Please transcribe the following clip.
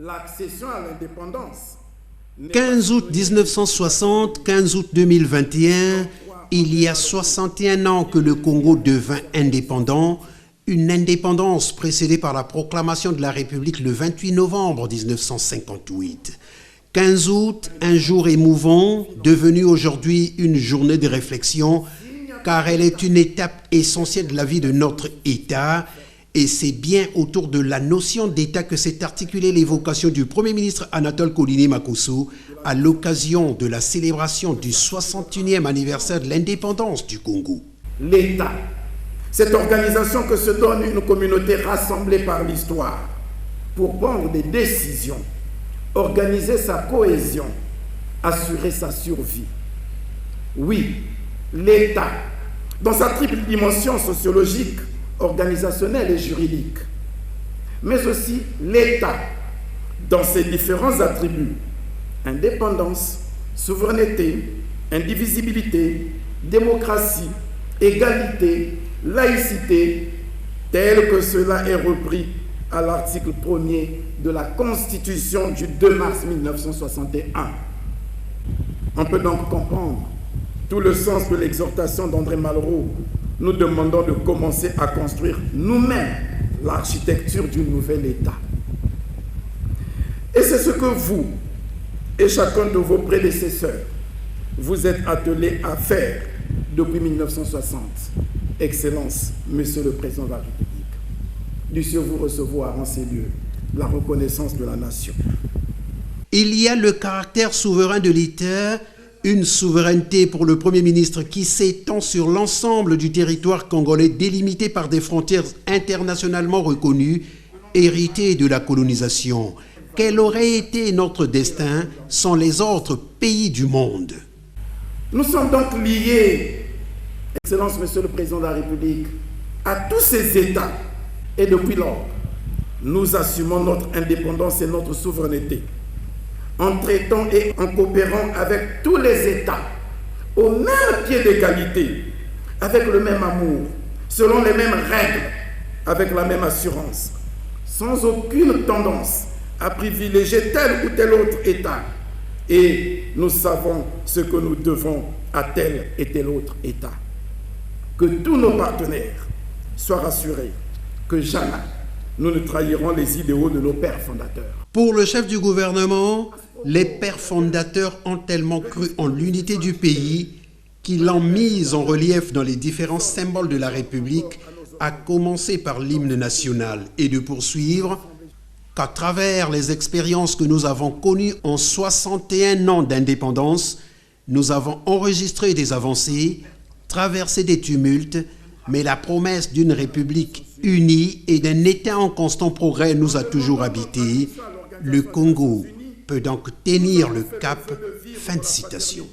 l'accession à l'indépendance. 15 août 1960, 15 août 2021, il y a 61 ans que le Congo devint indépendant, une indépendance précédée par la proclamation de la République le 28 novembre 1958. 15 août, un jour émouvant, devenu aujourd'hui une journée de réflexion, car elle est une étape essentielle de la vie de notre État, et c'est bien autour de la notion d'État que s'est articulée l'évocation du Premier ministre Anatole Koliné-Makosso à l'occasion de la célébration du 61e anniversaire de l'indépendance du Congo. L'État, cette organisation que se donne une communauté rassemblée par l'histoire pour prendre des décisions, organiser sa cohésion, assurer sa survie. Oui, l'État, dans sa triple dimension sociologique, organisationnelle et juridique, mais aussi l'État dans ses différents attributs: indépendance, souveraineté, indivisibilité, démocratie, égalité, laïcité, tel que cela est repris à l'article 1er de la Constitution du 2 mars 1961. On peut donc comprendre tout le sens de l'exhortation d'André Malraux, nous demandons de commencer à construire nous-mêmes l'architecture du nouvel État. Et c'est ce que vous et chacun de vos prédécesseurs vous êtes attelés à faire depuis 1960. Excellence, Monsieur le Président de la République, dussiez-vous recevoir en ces lieux la reconnaissance de la nation. Il y a le caractère souverain de l'État, une souveraineté pour le Premier ministre qui s'étend sur l'ensemble du territoire congolais délimité par des frontières internationalement reconnues, héritées de la colonisation. Quel aurait été notre destin sans les autres pays du monde? Nous sommes donc liés, Excellence, Monsieur le Président de la République, à tous ces États. Et depuis lors, nous assumons notre indépendance et notre souveraineté, en traitant et en coopérant avec tous les États, au même pied d'égalité, avec le même amour, selon les mêmes règles, avec la même assurance, sans aucune tendance à privilégier tel ou tel autre État. Et nous savons ce que nous devons à tel et tel autre État. Que tous nos partenaires soient rassurés que jamais nous ne trahirons les idéaux de nos pères fondateurs. Pour le chef du gouvernement, les pères fondateurs ont tellement cru en l'unité du pays qu'ils l'ont mise en relief dans les différents symboles de la République, à commencer par l'hymne national, et de poursuivre qu'à travers les expériences que nous avons connues en 61 ans d'indépendance, nous avons enregistré des avancées, traversé des tumultes, mais la promesse d'une République unie et d'un État en constant progrès nous a toujours habités. Le Congo peut donc tenir le cap. Fin de citation.